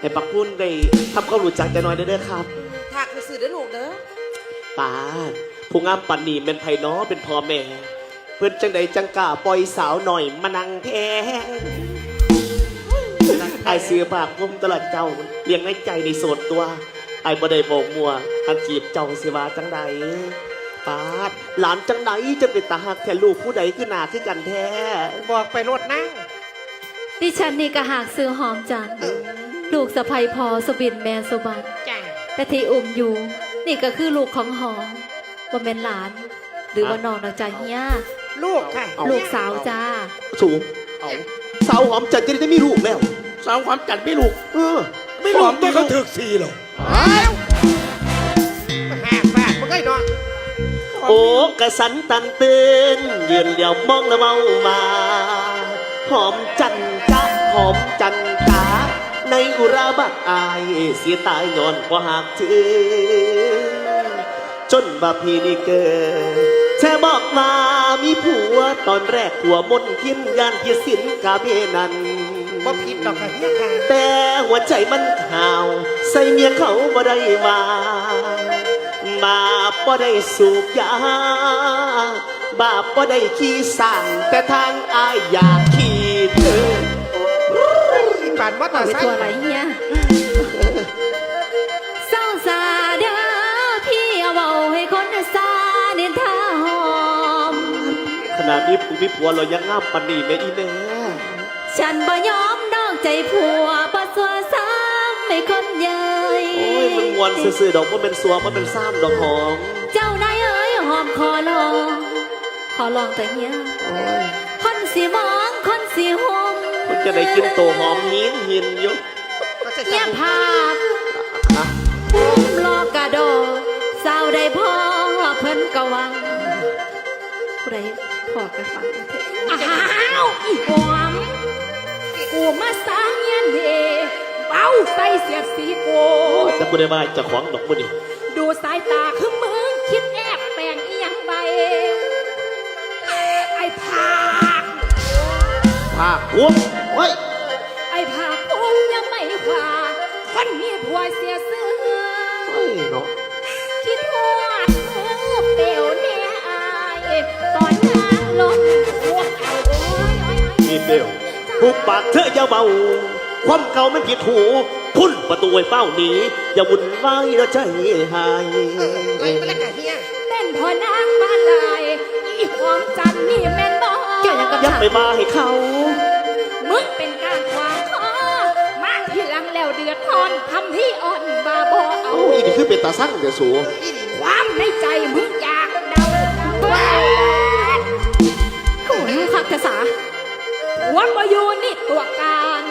ให้ปักพุ่นได้ทำความรู้จักแต่น้อยเด้อครับถากสื่อเด้อลูกเด้อป้าผู้งามปันนี่เป็นไผ่น้อเป็นพ่อแม่เพื่อนจังใดจังกล้าปล่อยสาวหน่อยมานั่งแทงไอเสือปากพุ่มตลอดเจ้าเลี้ยงในใจในโสดตัวไอ้บ่ได้บอกมัวอันจีบเจ้าสิว่าจังใดป้าหลานจังไหนจะเป็นตาหักแค่ลูกผู้ใดขึ้นหนาขึ้นกันแท้บอกไปรถนั่งดิฉันนี่ก็หากซื้อหอมจันลูกสะใภ้พอสบินแมนสบันแต่ที่อุ้มอยู่นี่ก็คือลูกของหอมว่าเป็นหลานหรือว่าน้องนางจ่าเฮียลูกค่ะลูกสาวจ้าสูงสาวหอมจันจะได้มีลูกแล้วสาวหอมจันไม่ลูกไม่ลูกตัวเขาถึกสีหรอแหกแฝกมันก็นอนโอ้กระสันตันเตือนยืนเดียวมองแล้วเมามาหอมจันจ้าหอมจันจ้าในอุราบักอายเสียตายย้อนเพราะหากชื่อจนบาพีนี่เกิดแช่บอกมามีผัวตอนแรกผัวมนทินยานเกียสินกาเบนันบ่ผิดดอกค่ะเฮียค่ะแต่หัวใจมันข่าวใส่เมียเขาบ่ได้มาบ่ได้สูบยาบาปบ่ได้ขี้สั่งแต่ทางอายอยากขี้เธอปานวัดไปตัวอะไรเนี่ยเศร้าสาเด้อพี่เอาเบาให้คนซาเดินท่าหอมขนาดนี้ผู้มีผัวเรายังงามปานนี้แม่อีแม่ฉันบ่ยอมนอกใจผัวบ่สัวซ้ำไม่คนใหญ่โอ้ยมันมวนซื่อๆดอกว่าเป็นสัวมันเป็นซ้ำดอกหอมเจ้านายเอ้ยหอมขอลองแต่เฮียคนสีมองคนสีหงคนจะได้กินโตหอมหินอยู่เงียบภาพพุ่มลอกกระโดดสาวได้พ่อเพิ่นกะวังผู้ใดพอกระฟังอ้าวอีหอมกูมาสร้างเงี้ยเดเบ้าใส่เสียดสีโกแต่กูได้มาจะของดอกบุญดูสายตาคือมึงคิดแอบแปลงอีหยังไปไอ้ผากกุ้งเฮ้ยไอ้ผากกุ้งยังไม่ขวาคนมีผัวเสียเสื้อเฮ้ยเนาะคิดหัวเปลวเนี่ยอายตอนงานลงพวกเขามีเปลวผูกปากเธออย่าเบาความเก่าไม่ผิดหูพุ่นประตูไว้เฝ้าหนีอย่าวุ่นวายแล้วใจหายเต้นพอนางมาลายอีหอมจันนี่แม่นบ่ยับไปมาให้เขามึงเป็นการขวางคอมาทีหลังแล้วเดือดร้อนทำที่อ่อนบาบอเอาอีนี่คือเป็นตาสั่งเดี๋ยวสูความในใจมึงอยากเดาโอ้ยขัดภาษาวันมาอยู่นี่ตัวการ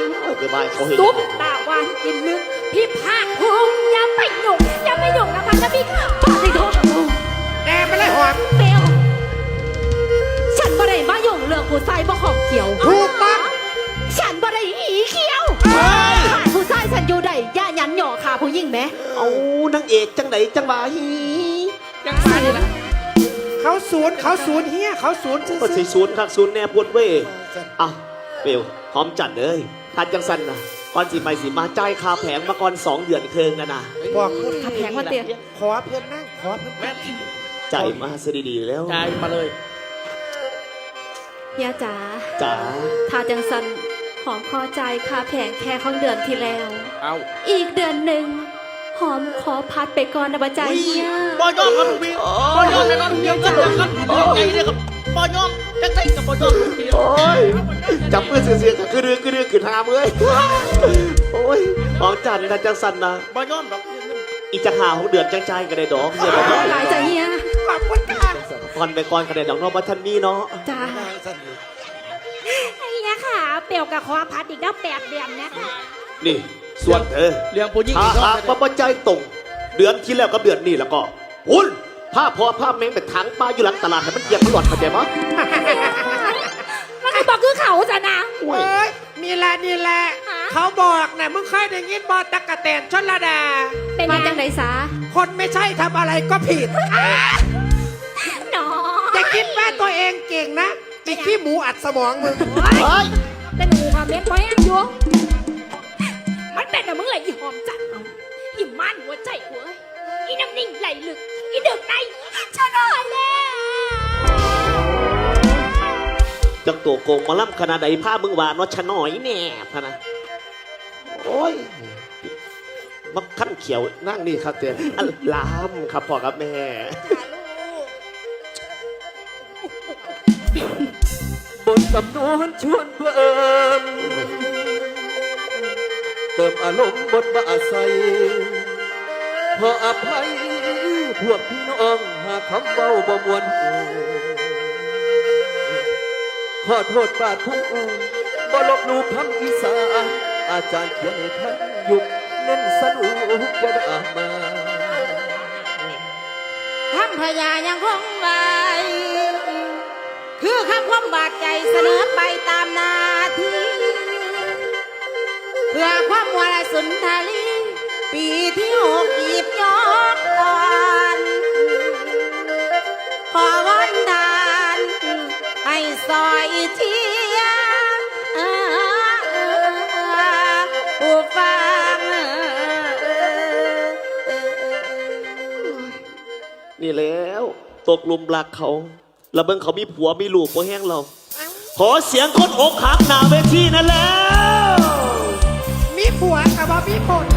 ซุปตาวันกินลึกพี่ภาคภูมิอย่าไปหยุ่งนะคะนะพี่ค่ะปาติโทษแน่ไม่ได้หอมเบลฉันบ่ได้มาหยุ่งเรื่องผู้ชายบ่ของเกี่ยวถูกต้องฉันบ่ได้หีเขียวขาดผู้ชายฉันอยู่ได้ย่ายันหย่อขาผู้หญิงไหมเอานางเอกจังไหนจังบาฮีจังบาเลยนะเขาศูนย์เฮียเขาศูนย์ก็ใช่ศูนย์ครับศูนย์แน่ปวดเว้ยอ่ะเปลวหอมจัดเลยถ้าจังสันนะก่อนสิไปสิมาจ่ายค่าแผงมาก่อน2 เดือนเคิงกันนะบอกค่าแผงมาเตี้ยขอเพื่อนนั่งขอเพื่อนแม่จ่ายมาซะดีๆแล้วจ่ายมาเลยย่าจ๋าถ้าจังสันหอมขอจ่ายค่าแผงแค่ของเดือนที่แล้วเอาอีกเดือนหนึ่งหอมขอพัดไปก่อนนะบ่จ่ายเนี่ยบอยอมครับพี่บอยอมแน่นอนเดียวกันครับใจเนี่ยกับบอยอมจังใจกับบอยอมโอ้ยจับมือเสียๆคือเรื่องขึ้นหาเมื่อยโอ้ยหอมจัดถ้าจังสันนะบอยอมดอกอีจะ6 เดือนจังใจกันได้ดอกเนี่ยหลายใจเนี่ยขอบคุณค่ะก่อนไปก่อนกันได้ดอกนอกบัตรนี้เนาะจ้าไอ้ยะค่ะเปี่ยวกับขอพัดอีกแล้ว8 เดือนนะคะนี่ส่วนเธอเรื่องผู้หญิงหากมาปัจจัยตรงเดือนที่แล้วกับเดือนนี้แล้วก็หุ่นผ้าพอผ้าเม้งเป็นถังปลาอยู่หลังตลาดให้มันเยี่ยมตลอดเข้าใจมั้ยมันบอกคือเขาจะนะโอ้ยนี่แหละเขาบอกนะมึงเคยได้ยินบอตักกะแตนชลดาเป็นมาจังไหนสาคนไม่ใช่ทำอะไรก็ผิดน้ออย่าคิดว่าตัวเองเก่งนะไปขี้หมูอัดสมองมึงเป็นหมูค่ะเม็ดไว้ยังอยู่มันเป็นแต่มึงเลยอี หัวใจกูเอ้ยอีน้ำนิ่งไหลลึกอีดึกในฉันหายแล้ว จังตัวโกงมาล่ำขนาดใดผ้ามึงหวานว่าชะน้อยแน่พะนะโอ้ยมักขั้นเขียวนั่งนี่ครับเตือนลามครับพ่อครับแม่ บทสำนวนชวนเพิ่มเติมอารมณ์บทบาใสขออภัยพวกพี่น้องหากคำเบาบ่มวนหูขอโทษบาดผู้อื่นบ่ลบหลู่คำอีสานอาจารย์เขียนให้ท่านยุคเน้นสนุกอย่าด่ามา คำพยายังคงไว้คือคำความบาดใจเสนอไปตามหนาทีเพื่อความวรสุนทรีปีที่6หยิบยกก่อนขอวันทานให้ซอยเชียร์ผู้ฟัง นี่แล้วตกหลุมรักเขาแล้วเบิ่งเขามีผัวมีลูกบ่แห้งเรา ขอเสียงคนอกหักหน้าเวทีนั่นแล้ว มีผัวกับบ่มีผล